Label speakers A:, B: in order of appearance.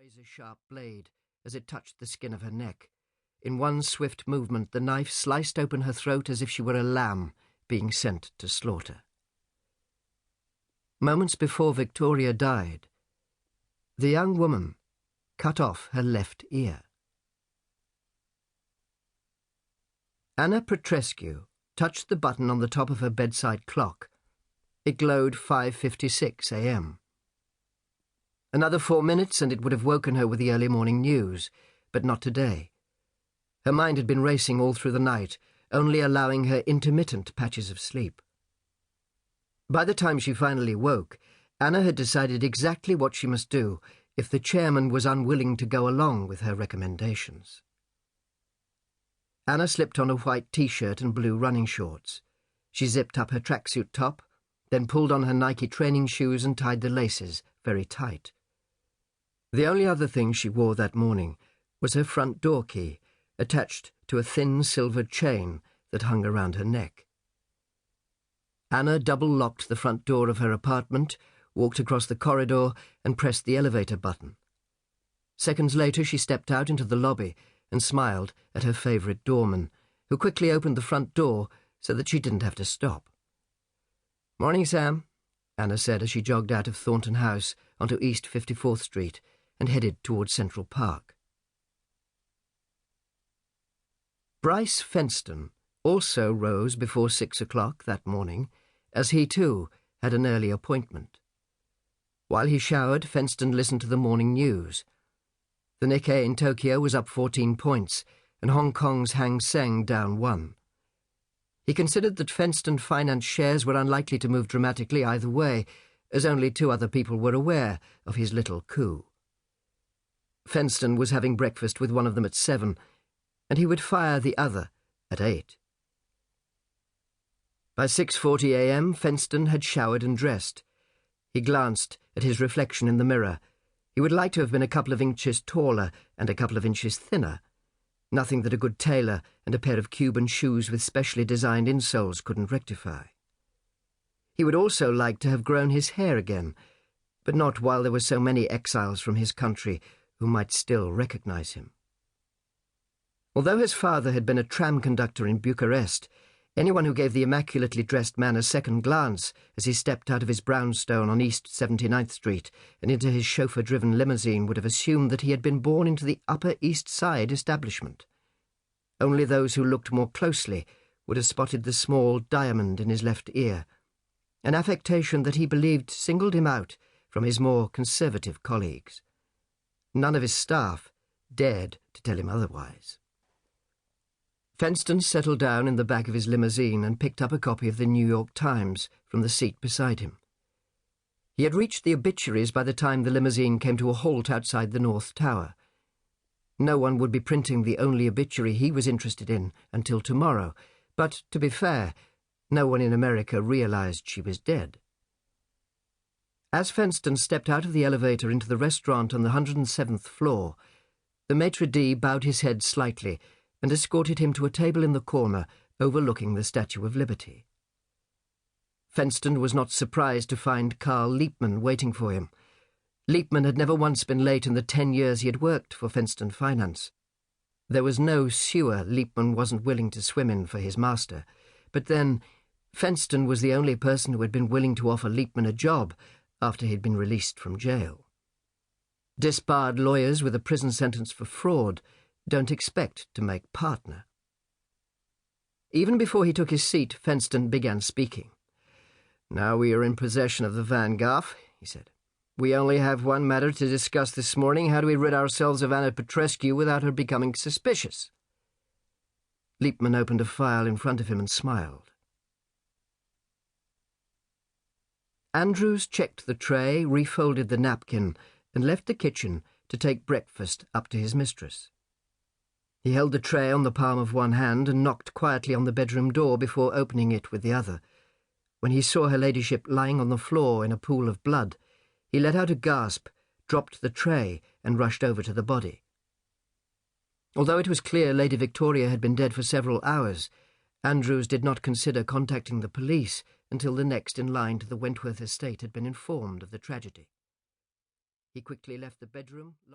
A: razor-sharp blade as it touched the skin of her neck. In one swift movement, the knife sliced open her throat as if she were a lamb being sent to slaughter. Moments before Victoria died, the young woman cut off her left ear. Anna Petrescu touched the button on the top of her bedside clock. It glowed 5:56 a.m. Another 4 minutes and it would have woken her with the early morning news, but not today. Her mind had been racing all through the night, only allowing her intermittent patches of sleep. By the time she finally woke, Anna had decided exactly what she must do if the chairman was unwilling to go along with her recommendations. Anna slipped on a white t-shirt and blue running shorts. She zipped up her tracksuit top, then pulled on her Nike training shoes and tied the laces very tight. The only other thing she wore that morning was her front door key, attached to a thin silvered chain that hung around her neck. Anna double-locked the front door of her apartment, walked across the corridor and pressed the elevator button. Seconds later she stepped out into the lobby and smiled at her favourite doorman, who quickly opened the front door so that she didn't have to stop. "Morning, Sam," Anna said as she jogged out of Thornton House onto East 54th Street and headed towards Central Park. Bryce Fenston also rose before 6 o'clock that morning, as he too had an early appointment. While he showered, Fenston listened to the morning news. The Nikkei in Tokyo was up 14 points, and Hong Kong's Hang Seng down 1. He considered that Fenston Finance shares were unlikely to move dramatically either way, as only 2 other people were aware of his little coup. Fenston was having breakfast with one of them at 7, and he would fire the other at 8. By 6:40 a.m. Fenston had showered and dressed. He glanced at his reflection in the mirror. He would like to have been a couple of inches taller and a couple of inches thinner. Nothing that a good tailor and a pair of Cuban shoes with specially designed insoles couldn't rectify. He would also like to have grown his hair again, but not while there were so many exiles from his country who might still recognize him. Although his father had been a tram conductor in Bucharest, anyone who gave the immaculately dressed man a second glance as he stepped out of his brownstone on East 79th Street and into his chauffeur-driven limousine would have assumed that he had been born into the Upper East Side establishment. Only those who looked more closely would have spotted the small diamond in his left ear, an affectation that he believed singled him out from his more conservative colleagues. None of his staff dared to tell him otherwise. Fenston settled down in the back of his limousine and picked up a copy of the New York Times from the seat beside him. He had reached the obituaries by the time the limousine came to a halt outside the North Tower. No one would be printing the only obituary he was interested in until tomorrow, but, to be fair, no one in America realized she was dead. As Fenston stepped out of the elevator into the restaurant on the 107th floor, the maitre d' bowed his head slightly and escorted him to a table in the corner overlooking the Statue of Liberty. Fenston was not surprised to find Carl Liepman waiting for him. Liepman had never once been late in the 10 years he had worked for Fenston Finance. There was no sewer Liepman wasn't willing to swim in for his master, but then Fenston was the only person who had been willing to offer Liepman a job after he'd been released from jail. Disbarred lawyers with a prison sentence for fraud don't expect to make partner. Even before he took his seat, Fenston began speaking. "Now we are in possession of the Van Gogh," he said. "We only have one matter to discuss this morning. How do we rid ourselves of Anna Petrescu without her becoming suspicious?" Liepman opened a file in front of him and smiled. Andrews checked the tray, refolded the napkin, and left the kitchen to take breakfast up to his mistress. He held the tray on the palm of one hand and knocked quietly on the bedroom door before opening it with the other. When he saw her ladyship lying on the floor in a pool of blood, he let out a gasp, dropped the tray, and rushed over to the body. Although it was clear Lady Victoria had been dead for several hours, Andrews did not consider contacting the police until the next in line to the Wentworth estate had been informed of the tragedy. He quickly left the bedroom, locked